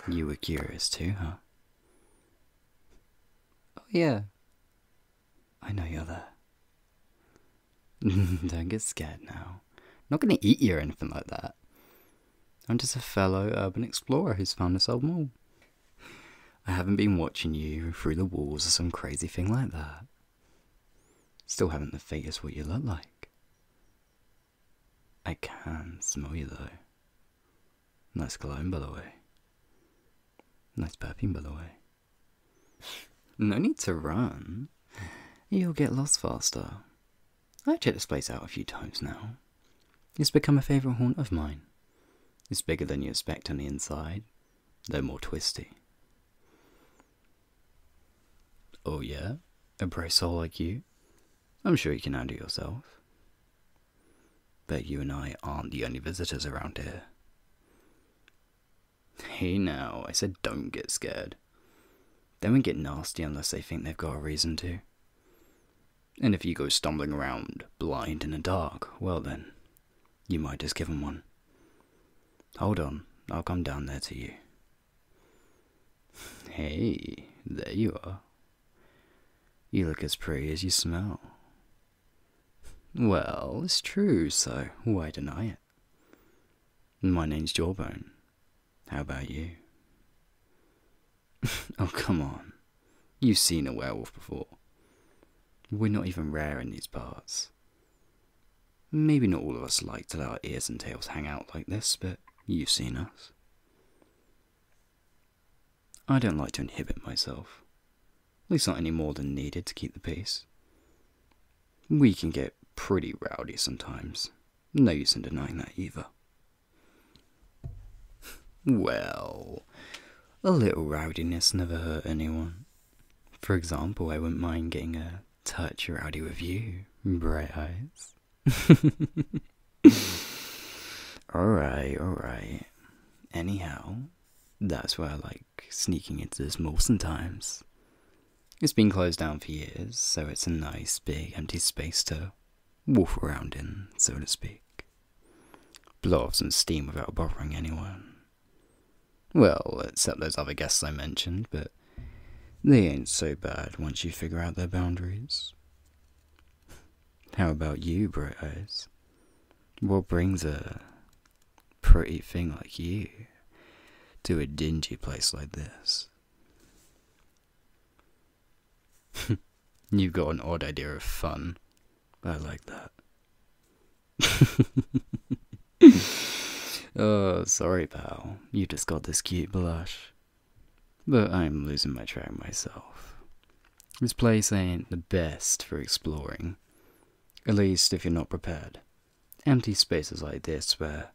You were curious too, huh? Oh yeah, I know you're there. Don't get scared now. I'm not gonna eat you or anything like that. I'm just a fellow urban explorer who's found this old mole. I haven't been watching you through the walls or some crazy thing like that. Still haven't the faintest what you look like. I can smell you though. Nice cologne, by the way. Nice perfume, by the way. No need to run. You'll get lost faster. I've checked this place out a few times now. It's become a favourite haunt of mine. It's bigger than you expect on the inside, though more twisty. Oh yeah? A brave soul like you? I'm sure you can handle yourself. But you and I aren't the only visitors around here. Hey now, I said don't get scared. They won't get nasty unless they think they've got a reason to. And if you go stumbling around blind in the dark, well then, you might just give them one. Hold on, I'll come down there to you. Hey, there you are. You look as pretty as you smell. Well, it's true, so why deny it? My name's Jawbone. How about you? Oh, come on. You've seen a werewolf before. We're not even rare in these parts. Maybe not all of us like to let our ears and tails hang out like this, but you've seen us. I don't like to inhibit myself. At least not any more than needed to keep the peace. We can get pretty rowdy sometimes. No use in denying that either. Well, a little rowdiness never hurt anyone. For example, I wouldn't mind getting a touch rowdy with you, Bright Eyes. Alright. Anyhow, that's why I like sneaking into this mall sometimes. It's been closed down for years, so it's a nice big empty space to wolf around in, so to speak. Blow off some steam without bothering anyone. Well, except those other guests I mentioned, but they ain't so bad once you figure out their boundaries. How about you, Bright Eyes? What brings a pretty thing like you to a dingy place like this? You've got an odd idea of fun. I like that. Oh, sorry, pal. You just got this cute blush. But I'm losing my track myself. This place ain't the best for exploring. At least if you're not prepared. Empty spaces like this where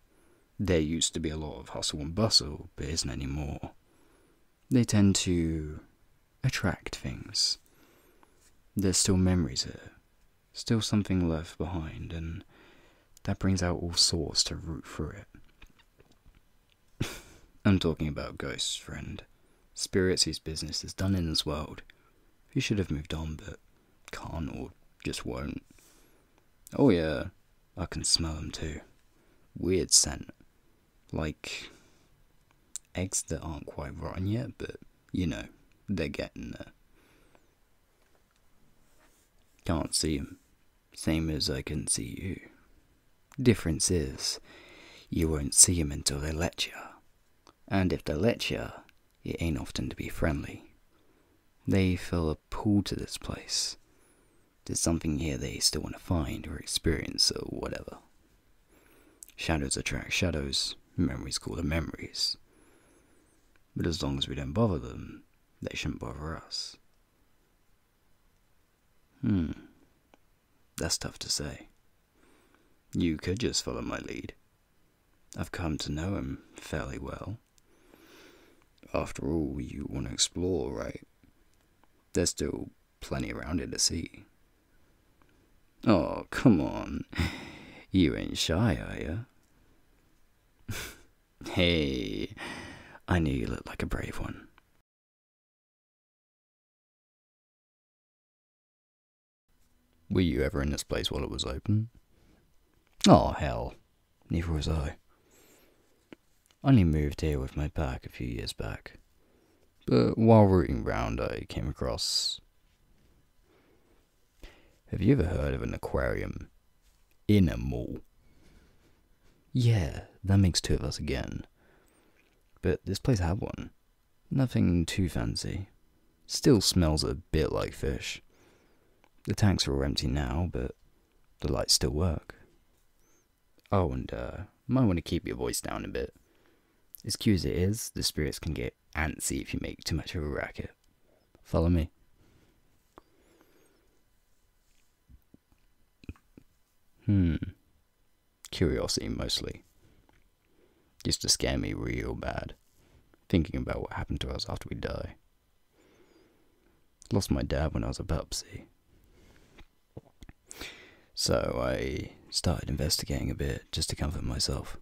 there used to be a lot of hustle and bustle, but isn't anymore. They tend to attract things. There's still memories here. Still something left behind, and that brings out all sorts to root through it. I'm talking about ghosts, friend. Spirits whose business is done in this world. Who should have moved on, but can't or just won't. Oh yeah, I can smell them too. Weird scent. Like eggs that aren't quite rotten yet, but you know, they're getting there. Can't see them. Same as I can see you. Difference is, you won't see them until they let you. And if they let you, it ain't often to be friendly. They feel a pull to this place. There's something here they still want to find or experience or whatever. Shadows attract shadows, memories call them memories. But as long as we don't bother them, they shouldn't bother us. That's tough to say. You could just follow my lead. I've come to know him fairly well. After all, you want to explore, right? There's still plenty around here to see. Oh, come on. You ain't shy, are you? Hey, I knew you looked like a brave one. Were you ever in this place while it was open? Oh, hell. Neither was I. I only moved here with my pack a few years back. But while rooting round, I came across... Have you ever heard of an aquarium in a mall? Yeah, that makes two of us again. But this place had one. Nothing too fancy. Still smells a bit like fish. The tanks are all empty now, but the lights still work. Oh, and might want to keep your voice down a bit. As cute as it is, the spirits can get antsy if you make too much of a racket. Follow me. Curiosity mostly. Just to scare me real bad. Thinking about what happened to us after we die. Lost my dad when I was a pup, see. So I started investigating a bit just to comfort myself.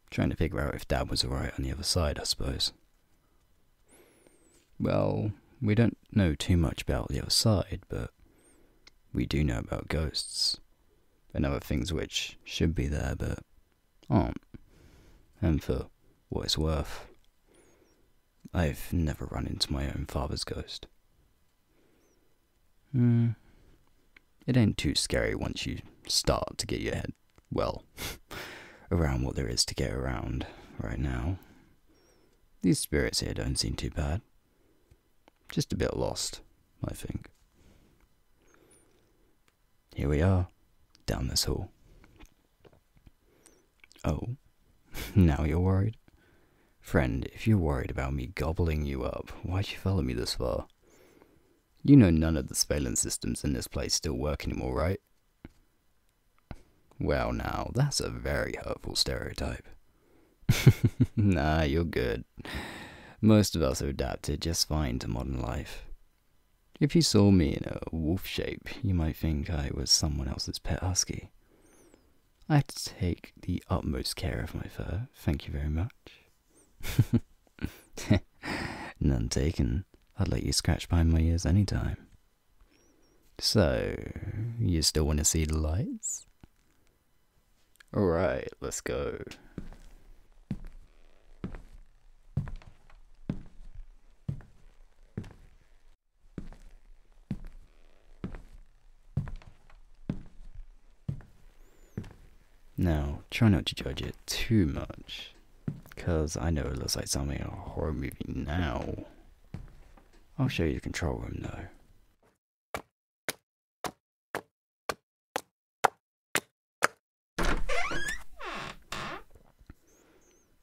Trying to figure out if Dad was alright on the other side, I suppose. Well, we don't know too much about the other side, but we do know about ghosts. And other things which should be there, but aren't. And for what it's worth, I've never run into my own father's ghost. It ain't too scary once you start to get your head, well, around what there is to get around right now. These spirits here don't seem too bad. Just a bit lost, I think. Here we are, down this hall. Oh, now you're worried? Friend, if you're worried about me gobbling you up, why'd you follow me this far? You know none of the surveillance systems in this place still work anymore, right? Well now, that's a very hurtful stereotype. Nah, you're good. Most of us have adapted just fine to modern life. If you saw me in a wolf shape, you might think I was someone else's pet husky. I have to take the utmost care of my fur, thank you very much. None taken. I'd let you scratch behind my ears anytime. So, you still want to see the lights? Alright, let's go. Now, try not to judge it too much, because I know it looks like something in a horror movie now. I'll show you the control room though.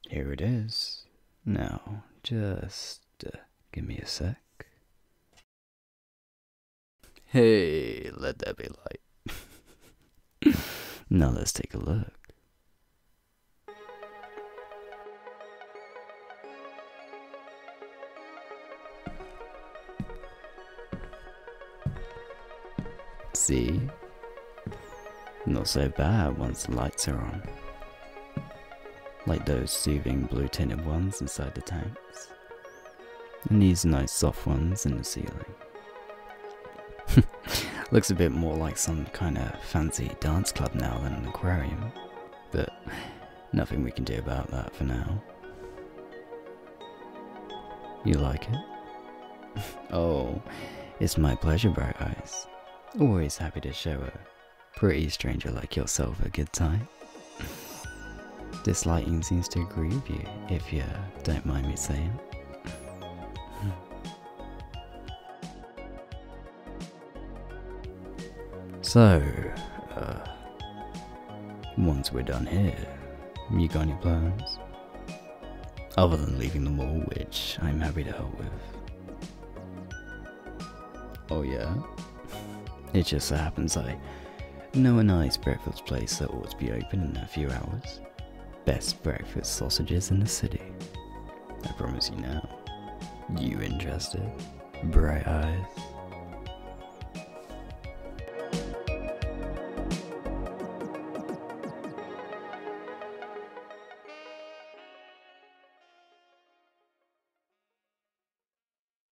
Here it is. Now, just give me a sec. Hey, let that be light. Now let's take a look. See? Not so bad once the lights are on. Like those soothing blue tinted ones inside the tanks. And these nice soft ones in the ceiling. Looks a bit more like some kind of fancy dance club now than an aquarium. But nothing we can do about that for now. You like it? Oh, it's my pleasure, Bright Eyes. Always happy to show a pretty stranger like yourself a good time. This lighting seems to agree with you, if you don't mind me saying. So, once we're done here, you got any plans? Other than leaving the mall, which I'm happy to help with. Oh yeah? It just so happens I know a nice breakfast place that ought to be open in a few hours. Best breakfast sausages in the city. I promise you now. You interested? Bright Eyes.